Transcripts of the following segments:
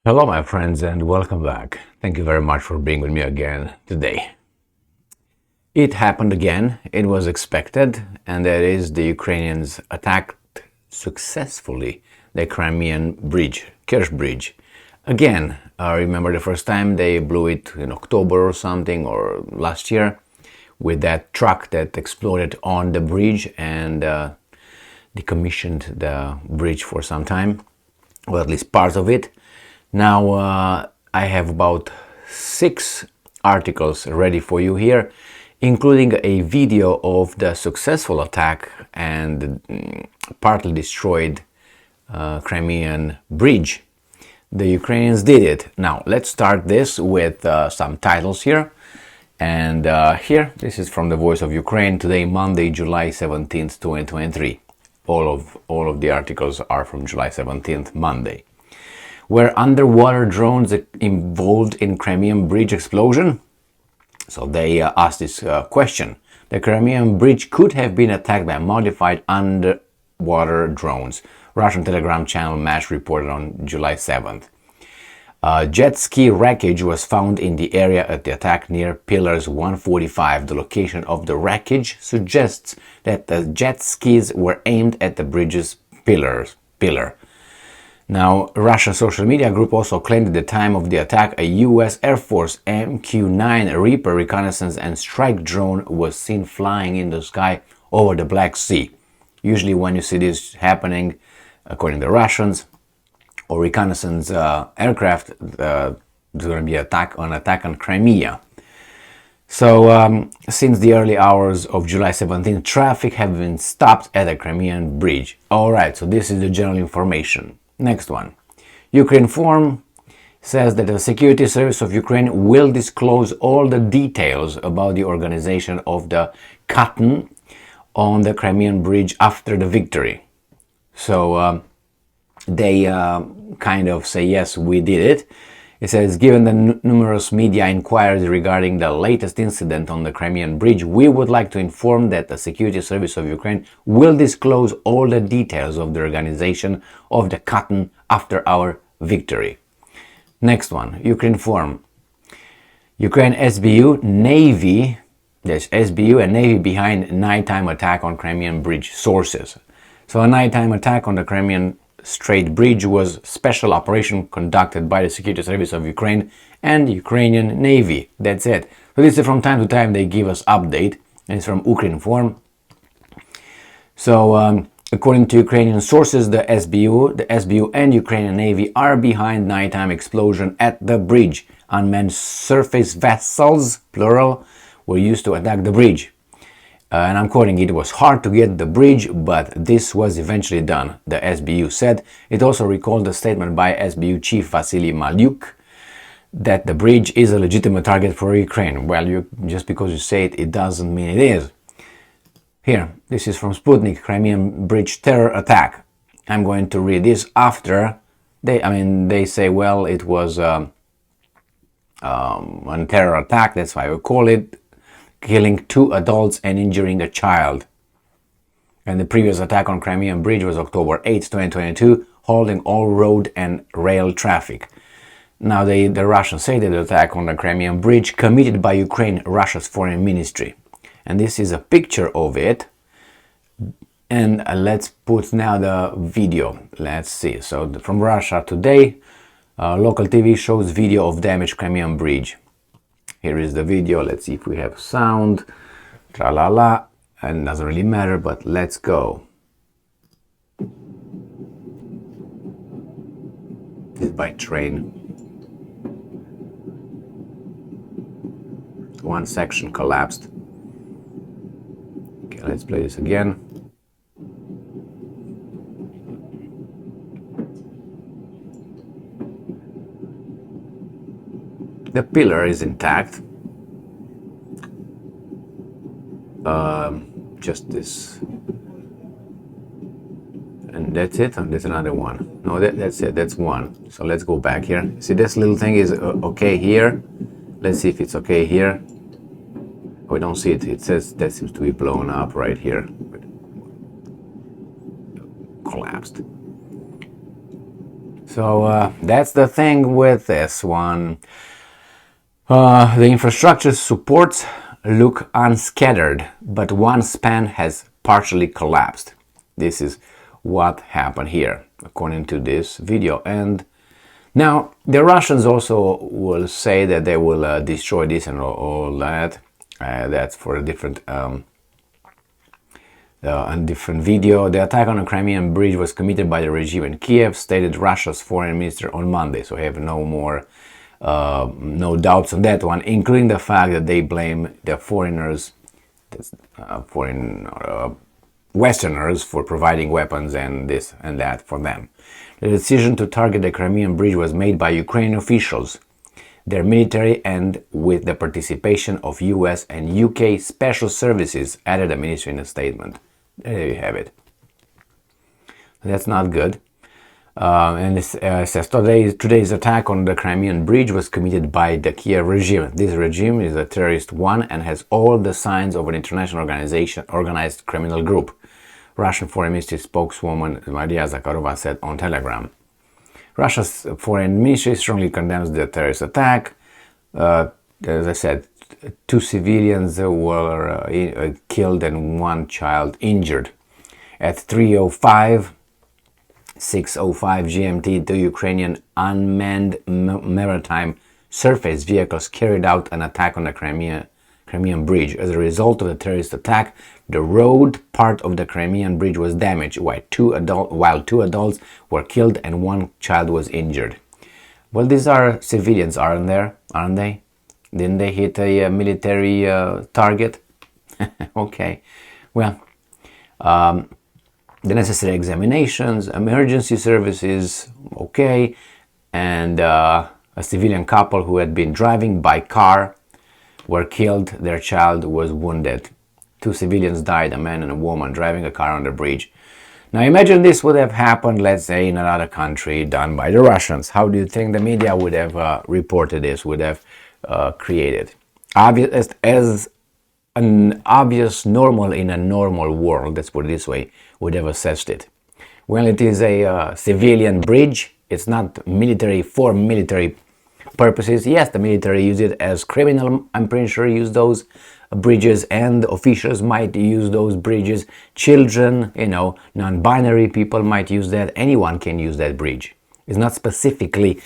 Hello, my friends, and welcome back. Thank you very much for being with me again today. It happened again, it was expected, and that is the Ukrainians attacked successfully the Crimean Bridge, Kerch Bridge. Again, I remember the first time they blew it in October or something, or last year, with that truck that exploded on the bridge and decommissioned the bridge for some time, or at least parts of it. Now I have about 6 articles ready for you here, including a video of the successful attack and partly destroyed Crimean Bridge. The Ukrainians did it. Now let's start this with some titles here. And here, this is from the Voice of Ukraine today, Monday, July 17th, 2023. All of the articles are from July 17th, Monday. Were underwater drones involved in Crimean Bridge explosion? So they asked this question. The Crimean Bridge could have been attacked by modified underwater drones. Russian Telegram channel MASH reported on July 7th. Jet ski wreckage was found in the area at the attack near Pillars 145. The location of the wreckage suggests that the jet skis were aimed at the bridge's pillar. Now, Russia's social media group also claimed at the time of the attack a US Air Force MQ-9 Reaper reconnaissance and strike drone was seen flying in the sky over the Black Sea. Usually when you see this happening, according to the Russians, or reconnaissance aircraft, there's going to be an attack on Crimea. So, since the early hours of July 17th, traffic have been stopped at the Crimean Bridge. Alright, so this is the general information. Next one. Ukrinform says that the Security Service of Ukraine will disclose all the details about the organization of the cutting on the Crimean Bridge after the victory. So they kind of say, yes, we did it. It says, given the numerous media inquiries regarding the latest incident on the Crimean Bridge, we would like to inform that the Security Service of Ukraine will disclose all the details of the organization of the cutting after our victory. Next one, Ukrinform. Ukraine SBU, Navy, there's SBU and Navy behind nighttime attack on Crimean Bridge sources. So a nighttime attack on the Crimean Strait Bridge was special operation conducted by the Security Service of Ukraine and Ukrainian Navy. That's it. So this is from time to time they give us update, and it's from Ukrinform. So according to Ukrainian sources, the SBU and Ukrainian Navy are behind nighttime explosion at the bridge. Unmanned surface vessels, plural, were used to attack the bridge. And I'm quoting, it was hard to get the bridge, but this was eventually done, the SBU said. It also recalled a statement by SBU chief Vasily Malyuk that the bridge is a legitimate target for Ukraine. Well, just because you say it, it doesn't mean it is. Here, this is from Sputnik, Crimean Bridge terror attack. I'm going to read this after they say, well, it was a terror attack, that's why we call it, killing 2 adults and injuring a child. And the previous attack on Crimean Bridge was October 8, 2022, halting all road and rail traffic. Now the Russians say that the attack on the Crimean Bridge committed by Ukraine, Russia's foreign ministry. And this is a picture of it. And let's put now the video. Let's see. So from Russia Today, local TV shows video of damaged Crimean Bridge. Here is the video. Let's see if we have sound. Tra-la-la. And doesn't really matter, but let's go. This is by train. One section collapsed. Okay, let's play this again. The pillar is intact. Just this. And that's it, and there's another one. No, that's it, that's one. So let's go back here. See, this little thing is okay here. Let's see if it's okay here. We don't see it. It says that seems to be blown up right here. Collapsed. So that's the thing with this one. The infrastructure supports look unscattered, but one span has partially collapsed. This is what happened here, according to this video. And now the Russians also will say that they will destroy this and all that. That's for a different video. The attack on the Crimean Bridge was committed by the regime in Kiev, stated Russia's foreign minister on Monday. So I have no doubts on that one, including the fact that they blame the foreigners, Westerners, for providing weapons and this and that for them. The decision to target the Crimean Bridge was made by Ukrainian officials, their military, and with the participation of US and UK special services, added the ministry in a statement. There you have it. That's not good. And it says today's attack on the Crimean Bridge was committed by the Kiev regime. This regime is a terrorist one and has all the signs of an international organized criminal group, Russian Foreign Ministry spokeswoman Maria Zakharova said on Telegram. Russia's foreign ministry strongly condemns the terrorist attack. As I said, 2 civilians were killed and 1 child injured. At 6:05 GMT, the Ukrainian unmanned maritime surface vehicles carried out an attack on the Crimean Bridge. As a result of the terrorist attack, the road part of the Crimean Bridge was damaged, while two adults were killed and 1 child was injured. Well, these are civilians, aren't they? Didn't they hit a military target? Okay. Well, the necessary examinations, emergency services, okay, and a civilian couple who had been driving by car were killed. Their child was wounded. 2 civilians died, a man and a woman, driving a car on the bridge. Now imagine this would have happened, let's say, in another country done by the Russians. How do you think the media would have reported this, would have created? As an obvious normal in a normal world, let's put it this way, would have assessed it. Well, it is a civilian bridge. It's not military for military purposes. Yes, the military use it as criminal. I'm pretty sure use those bridges, and officials might use those bridges. Children, non-binary people might use that. Anyone can use that bridge. It's not specifically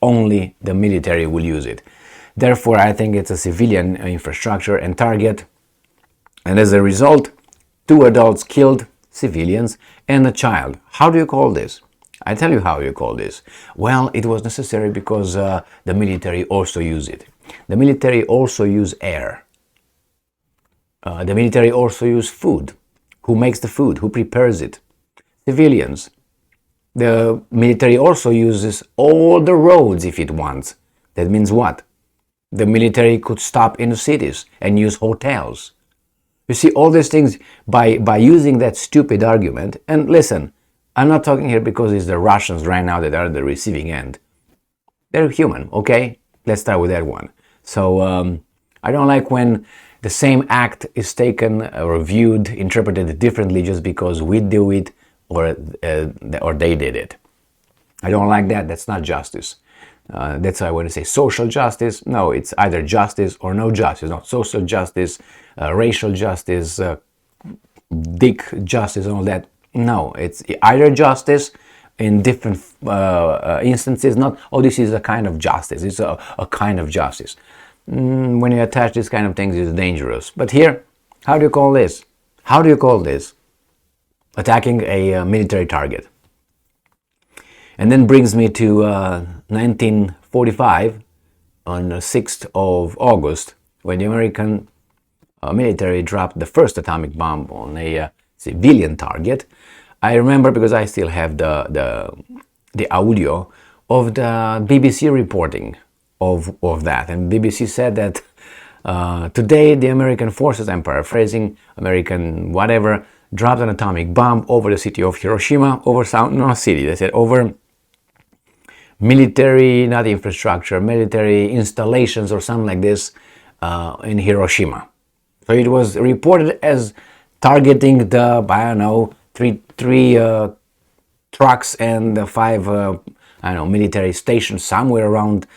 only the military will use it. Therefore, I think it's a civilian infrastructure and target. And as a result, 2 adults killed, civilians, and a child. How do you call this? I tell you how you call this. Well, it was necessary because the military also use it. The military also use air. The military also use food. Who makes the food? Who prepares it? Civilians. The military also uses all the roads if it wants. That means what? The military could stop in the cities and use hotels. You see, all these things by using that stupid argument. And listen, I'm not talking here because it's the Russians right now that are the receiving end. They're human, okay? Let's start with that one. So I don't like when the same act is taken or viewed, interpreted differently just because we do it or they did it. I don't like that. That's not justice. That's why I want to say social justice. No, it's either justice or no justice. Not social justice, racial justice, dick justice, and all that. No, it's either justice in different instances. Not, oh, this is a kind of justice. It's a kind of justice. When you attach these kind of things, it's dangerous. But here, how do you call this? How do you call this? Attacking a military target. And then brings me to 1945, on the 6th of August, when the American military dropped the first atomic bomb on a civilian target. I remember because I still have the audio of the BBC reporting of that. And BBC said that today the American forces, I'm paraphrasing, American whatever, dropped an atomic bomb over the city of Hiroshima, over city. They said over military, not infrastructure, military installations or something like this in Hiroshima. So it was reported as targeting the, I don't know, three trucks and the 5 I don't know, military station somewhere around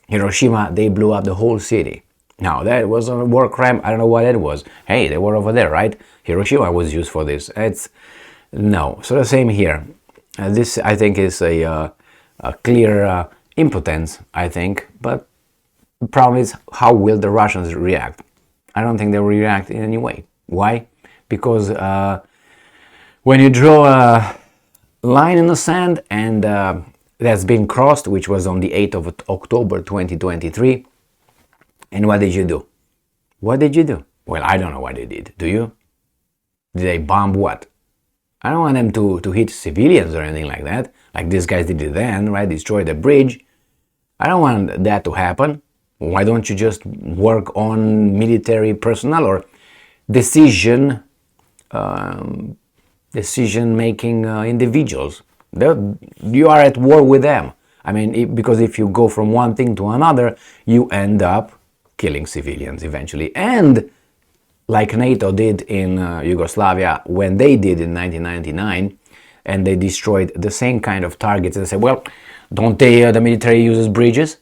Hiroshima, they blew up the whole city. Now, that was a war crime. I don't know what it was. Hey, they were over there, right? Hiroshima was used for this. No. So the same here. This, I think, is a clear impotence, I think. But the problem is, how will the Russians react? I don't think they will react in any way. Why? Because when you draw a line in the sand and that's been crossed, which was on the 8th of October 2023, and what did you do? What did you do? Well, I don't know what they did. Do you? Did they bomb what? I don't want them to hit civilians or anything like that, like these guys did it then, right? Destroy the bridge. I don't want that to happen. Why don't you just work on military personnel or decision-making individuals? You are at war with them. I mean, because if you go from one thing to another, you end up killing civilians eventually. And like NATO did in Yugoslavia when they did in 1999, and they destroyed the same kind of targets. And said, well, don't they? The military uses bridges.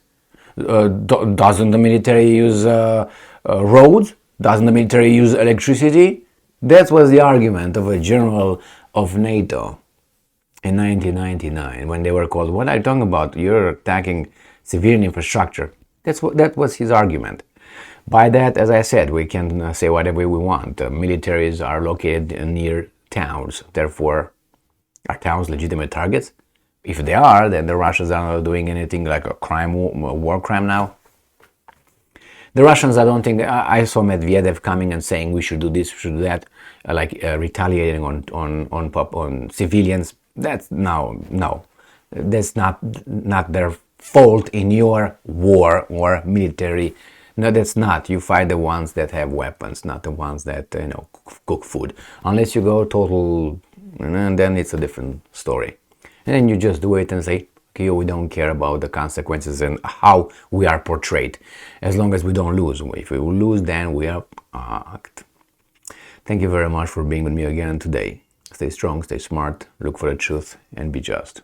Doesn't the military use roads? Doesn't the military use electricity? That was the argument of a general of NATO in 1999 when they were called, what are you talking about? You're attacking civilian infrastructure. That was his argument. By that, as I said, we can say whatever we want. Militaries are located near towns. Therefore, are towns legitimate targets? If they are, then the Russians are not doing anything like a war crime now. The Russians, I don't think, I saw Medvedev coming and saying we should do this, we should do that, retaliating on civilians. That's no. That's not their fault in your war or military. No, that's not. You fight the ones that have weapons, not the ones that cook food. Unless you go total, and then it's a different story. And then you just do it and say, okay, we don't care about the consequences and how we are portrayed, as long as we don't lose. If we lose, then we are fucked. Thank you very much for being with me again today. Stay strong, stay smart, look for the truth, and be just.